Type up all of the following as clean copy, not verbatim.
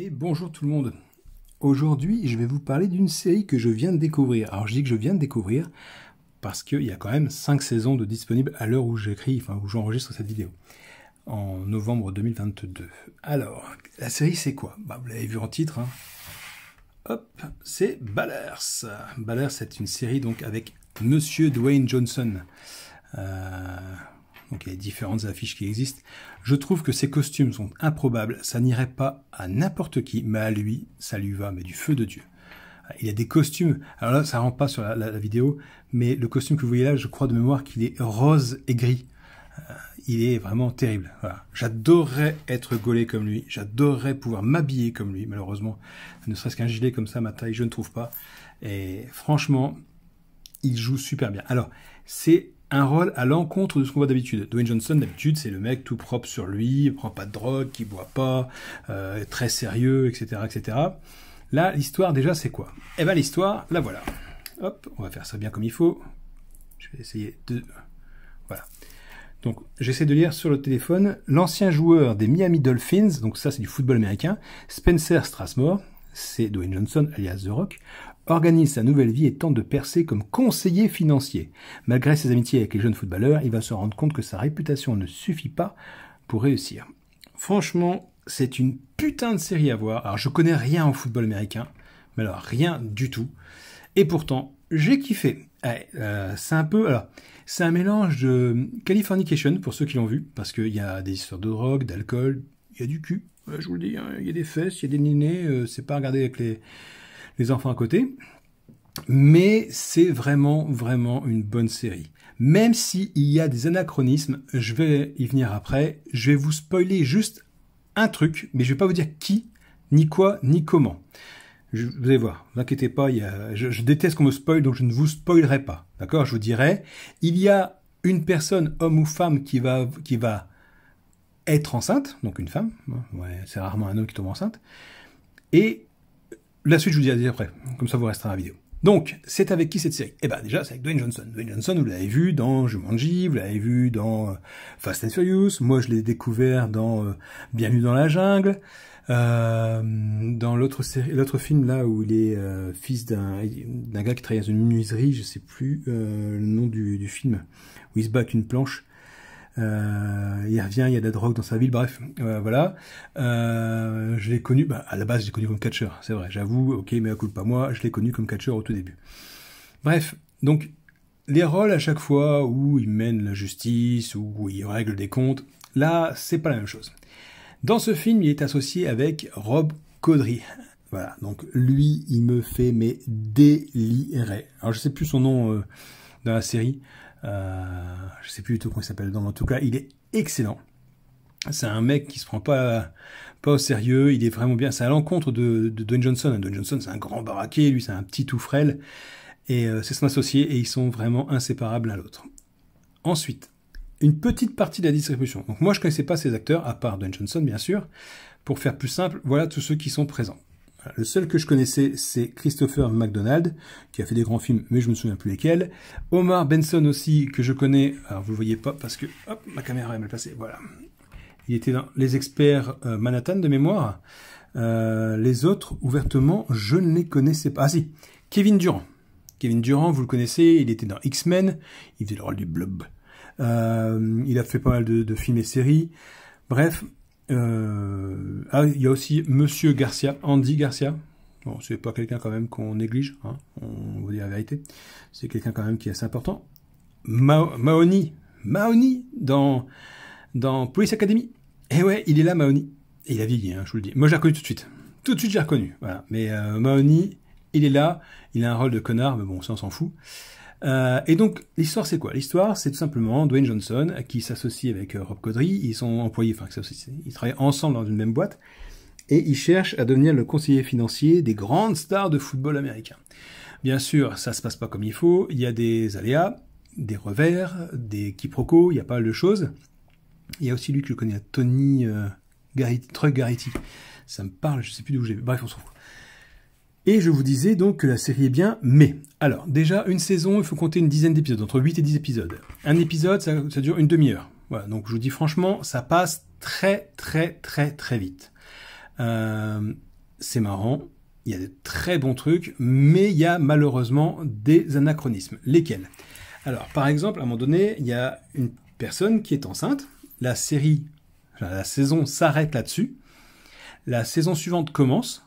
Et bonjour tout le monde. Aujourd'hui, je vais vous parler d'une série que je viens de découvrir. Alors je dis que je viens de découvrir parce qu'il y a quand même 5 saisons de disponibles à l'heure où j'écris, enfin où j'enregistre cette vidéo, en novembre 2022. Alors, la série c'est quoi? Vous l'avez vu en titre, hein. Hop, c'est Ballers. Ballers, c'est une série donc avec Monsieur Dwayne Johnson. Donc il y a différentes affiches qui existent. Je trouve que ses costumes sont improbables. Ça n'irait pas à n'importe qui, mais à lui, ça lui va, mais du feu de Dieu. Il y a des costumes. Alors là, ça rentre pas sur la vidéo, mais le costume que vous voyez là, je crois de mémoire qu'il est rose et gris. Il est vraiment terrible. Voilà. J'adorerais être gaulé comme lui. J'adorerais pouvoir m'habiller comme lui. Malheureusement, ne serait-ce qu'un gilet comme ça, ma taille, je ne trouve pas. Et franchement, il joue super bien. Alors, c'est un rôle à l'encontre de ce qu'on voit d'habitude. Dwayne Johnson, d'habitude, c'est le mec tout propre sur lui, il prend pas de drogue, qui boit pas, très sérieux, etc., etc. Là, l'histoire, déjà, c'est quoi? Eh ben, l'histoire, la voilà. Hop, on va faire ça bien comme il faut. Je vais essayer de... Voilà. Donc, j'essaie de lire sur le téléphone. L'ancien joueur des Miami Dolphins, donc ça, c'est du football américain, Spencer Strasmore, c'est Dwayne Johnson, alias The Rock, organise sa nouvelle vie et tente de percer comme conseiller financier. Malgré ses amitiés avec les jeunes footballeurs, il va se rendre compte que sa réputation ne suffit pas pour réussir. Franchement, c'est une putain de série à voir. Alors, je connais rien au football américain, mais alors rien du tout. Et pourtant, j'ai kiffé. C'est un peu... Alors, c'est un mélange de Californication, pour ceux qui l'ont vu, parce qu'il y a des histoires de drogue, d'alcool, il y a du cul, je vous le dis, hein, il y a des fesses, il y a des nénés, c'est pas à regarder avec les enfants à côté, mais c'est vraiment une bonne série. Même s'il y a des anachronismes, je vais y venir après, je vais vous spoiler juste un truc, mais je vais pas vous dire qui, ni quoi, ni comment. Vous allez voir, ne vous inquiétez pas, je déteste qu'on me spoil, donc je ne vous spoilerai pas. D'accord? Je vous dirai, il y a une personne, homme ou femme, qui va être enceinte, donc une femme, ouais, c'est rarement un homme qui tombe enceinte, et la suite je vous dirai après, comme ça vous resterez à la vidéo. Donc, c'est avec qui cette série? Eh ben déjà, c'est avec Dwayne Johnson. Dwayne Johnson, vous l'avez vu dans Jumanji, vous l'avez vu dans Fast and Furious, moi je l'ai découvert dans Bienvenue dans la jungle, dans l'autre film là où il est fils d'un gars qui travaille dans une menuiserie, je sais plus le nom du film, où il se bat avec une planche. Il revient, il y a de la drogue dans sa ville, bref, voilà. Je l'ai connu, à la base je l'ai connu comme catcheur, c'est vrai, j'avoue, ok, mais à coup de pas moi, je l'ai connu comme catcheur au tout début. Bref, donc, les rôles à chaque fois où il mène la justice, où il règle des comptes, là, c'est pas la même chose. Dans ce film, il est associé avec Rob Corddry. Voilà, donc lui, il me fait délirer. Alors je sais plus son nom dans la série, je sais plus du tout comment il s'appelle, en tout cas, il est excellent. C'est un mec qui se prend pas au sérieux, il est vraiment bien. C'est à l'encontre de Dwayne Johnson. Dwayne Johnson, c'est un grand baraquet, lui, c'est un petit tout frêle, et c'est son associé, et ils sont vraiment inséparables l'un l'autre. Ensuite, une petite partie de la distribution. Donc moi, je connaissais pas ces acteurs, à part Dwayne Johnson, bien sûr. Pour faire plus simple, voilà tous ceux qui sont présents. Le seul que je connaissais, c'est Christopher McDonald, qui a fait des grands films, mais je me souviens plus lesquels. Omar Benson aussi, que je connais, alors vous le voyez pas, parce que, hop, ma caméra est mal placée, voilà. Il était dans Les Experts Manhattan, de mémoire. Les autres, ouvertement, je ne les connaissais pas. Ah si, Kevin Durant. Kevin Durant, vous le connaissez, il était dans X-Men, il faisait le rôle du Blob. Il a fait pas mal de films et séries. Bref, il y a aussi Monsieur Garcia, Andy Garcia. Bon, c'est pas quelqu'un quand même qu'on néglige, hein, on va dire la vérité. C'est quelqu'un quand même qui est assez important. Mahoney dans Police Academy. Et ouais, il est là, Mahoney. Et il a vieilli, hein, je vous le dis. Moi, j'ai reconnu tout de suite. Tout de suite, j'ai reconnu. Voilà. Mais Mahoney, il est là. Il a un rôle de connard, mais bon, ça, on s'en fout. Et donc, l'histoire, c'est quoi? L'histoire, c'est tout simplement Dwayne Johnson qui s'associe avec Rob Corddry. Ils sont employés, enfin, ils travaillent ensemble dans une même boîte. Et ils cherchent à devenir le conseiller financier des grandes stars de football américain. Bien sûr, ça se passe pas comme il faut. Il y a des aléas, des revers, des quiproquos, il y a pas mal de choses. Il y a aussi lui que je connais, Tony Truck Garrity. Ça me parle, je sais plus d'où j'ai vu. Bref, on s'en fout. Et je vous disais donc que la série est bien, mais... Alors, déjà, une saison, il faut compter une dizaine d'épisodes, entre 8 et 10 épisodes. Un épisode, ça dure une demi-heure. Voilà, donc je vous dis franchement, ça passe très vite. c'est marrant, il y a de très bons trucs, mais il y a malheureusement des anachronismes. Lesquels? Alors, par exemple, à un moment donné, il y a une personne qui est enceinte, la saison s'arrête là-dessus, la saison suivante commence,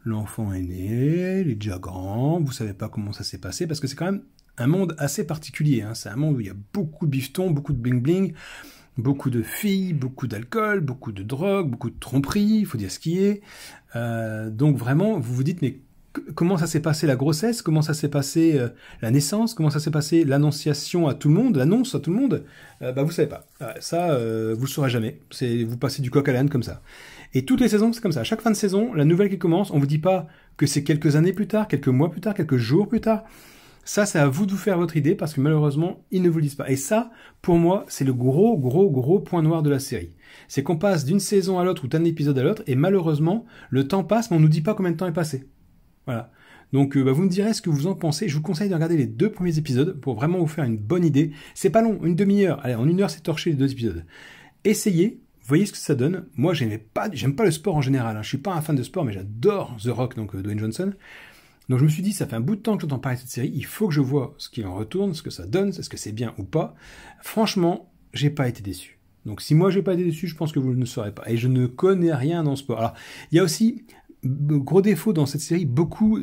l'enfant est né, il est déjà grand, vous savez pas comment ça s'est passé, parce que c'est quand même un monde assez particulier, hein. C'est un monde où il y a beaucoup de bifetons, beaucoup de bling-bling, beaucoup de filles, beaucoup d'alcool, beaucoup de drogue, beaucoup de tromperies, il faut dire ce qui est. Donc vraiment, vous vous dites, mais comment ça s'est passé la grossesse? Comment ça s'est passé la naissance? Comment ça s'est passé l'annonciation à tout le monde? L'annonce à tout le monde? Vous savez pas. Ça, vous le saurez jamais. Vous passez du coq à l'âne comme ça. Et toutes les saisons, c'est comme ça. À chaque fin de saison, la nouvelle qui commence, on vous dit pas que c'est quelques années plus tard, quelques mois plus tard, quelques jours plus tard. Ça, c'est à vous de vous faire votre idée, parce que malheureusement, ils ne vous le disent pas. Et ça, pour moi, c'est le gros point noir de la série. C'est qu'on passe d'une saison à l'autre ou d'un épisode à l'autre, et malheureusement, le temps passe, mais on nous dit pas combien de temps est passé. Voilà. Donc, vous me direz ce que vous en pensez. Je vous conseille de regarder les 2 premiers épisodes pour vraiment vous faire une bonne idée. C'est pas long, une demi-heure. Allez, en 1 heure, c'est torché les 2 épisodes. Essayez, voyez ce que ça donne. Moi, j'aime pas le sport en général, hein. Je suis pas un fan de sport, mais j'adore The Rock, donc Dwayne Johnson. Donc je me suis dit, ça fait un bout de temps que j'entends parler de cette série, il faut que je vois ce qu'il en retourne, ce que ça donne, est-ce que c'est bien ou pas. Franchement, j'ai pas été déçu. Donc si moi j'ai pas été déçu, je pense que vous ne le saurez pas. Et je ne connais rien dans le sport. Alors, il y a aussi, gros défaut dans cette série, beaucoup,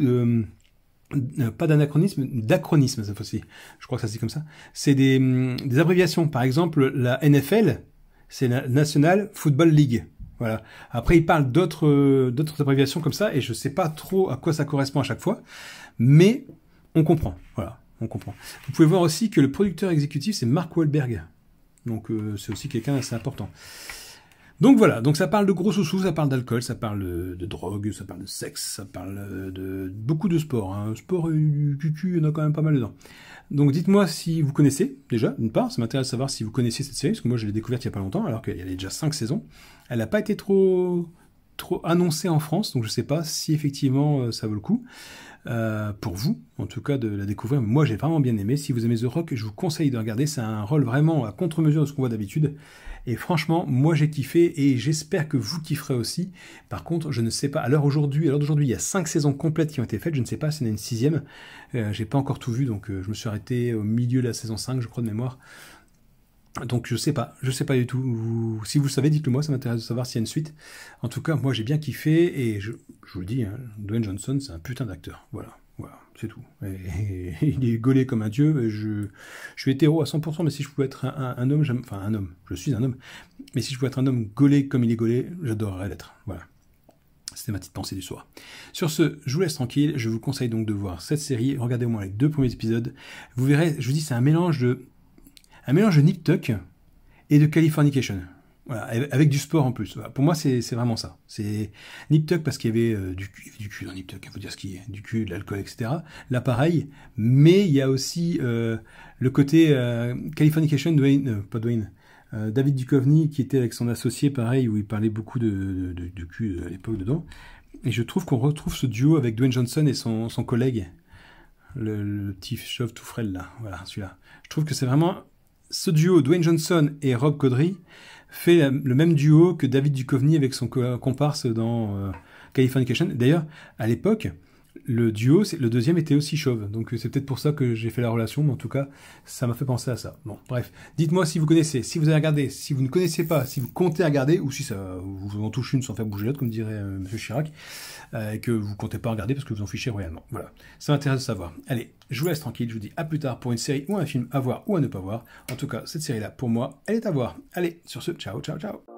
pas d'anachronisme, d'acronisme cette fois-ci. Je crois que ça se dit comme ça. C'est des abréviations. Par exemple, la NFL, c'est la National Football League. Voilà. Après, il parle d'autres abréviations comme ça, et je sais pas trop à quoi ça correspond à chaque fois, mais on comprend. Voilà, on comprend. Vous pouvez voir aussi que le producteur exécutif, c'est Mark Wahlberg. Donc, c'est aussi quelqu'un d'assez important. Donc voilà, donc ça parle de gros sous-sous, ça parle d'alcool, ça parle de drogue, ça parle de sexe, ça parle de beaucoup de sport. Hein. Sport et du cucu, il y en a quand même pas mal dedans. Donc dites-moi si vous connaissez, déjà, d'une part, ça m'intéresse de savoir si vous connaissez cette série, parce que moi je l'ai découverte il n'y a pas longtemps, alors qu'il y avait déjà 5 saisons. Elle n'a pas été trop annoncée en France, donc je ne sais pas si effectivement ça vaut le coup. Pour vous, en tout cas, de la découvrir. Moi, j'ai vraiment bien aimé. Si vous aimez The Rock, je vous conseille de regarder. C'est un rôle vraiment à contre-mesure de ce qu'on voit d'habitude. Et franchement, moi, j'ai kiffé et j'espère que vous kifferez aussi. Par contre, je ne sais pas. À l'heure d'aujourd'hui, il y a 5 saisons complètes qui ont été faites. Je ne sais pas s'il y en a une 6e. J'ai pas encore tout vu, donc je me suis arrêté au milieu de la saison 5, je crois, de mémoire. Donc je sais pas du tout. Si vous le savez, dites-le moi, ça m'intéresse de savoir s'il y a une suite. En tout cas, moi j'ai bien kiffé et je vous le dis, hein, Dwayne Johnson, c'est un putain d'acteur. Voilà, c'est tout. Et il est gaulé comme un dieu. Je suis hétéro à 100%, mais si je pouvais être un homme, enfin un homme, je suis un homme, mais si je pouvais être un homme gaulé comme il est gaulé, j'adorerais l'être. Voilà. C'était ma petite pensée du soir. Sur ce, je vous laisse tranquille. Je vous conseille donc de voir cette série. Regardez au moins les 2 premiers épisodes. Vous verrez, je vous dis, c'est un mélange de Nip Tuck et de Californication. Voilà, avec du sport en plus. Voilà, pour moi, c'est vraiment ça. C'est Nip Tuck parce qu'il y avait du cul dans Nip Tuck, il faut dire ce qu'il y a, du cul, de l'alcool, etc. Là, pareil. Mais il y a aussi le côté Californication, David Duchovny, qui était avec son associé, pareil, où il parlait beaucoup de cul à l'époque dedans. Et je trouve qu'on retrouve ce duo avec Dwayne Johnson et son collègue, le petit chauve tout frêle là. Voilà, celui-là. Je trouve que c'est vraiment... Ce duo, Dwayne Johnson et Rob Corddry, fait le même duo que David Duchovny avec son comparse dans Californication. D'ailleurs, à l'époque, le duo, le deuxième était aussi chauve. Donc c'est peut-être pour ça que j'ai fait la relation, mais en tout cas, ça m'a fait penser à ça. Bon, bref. Dites-moi si vous connaissez, si vous avez regardé, si vous ne connaissez pas, si vous comptez regarder, ou si ça vous en touche une sans faire bouger l'autre, comme dirait M. Chirac, et que vous comptez pas regarder parce que vous en fichez royalement. Voilà. Ça m'intéresse de savoir. Allez, je vous laisse tranquille, je vous dis à plus tard pour une série ou un film à voir ou à ne pas voir. En tout cas, cette série-là, pour moi, elle est à voir. Allez, sur ce, ciao, ciao, ciao.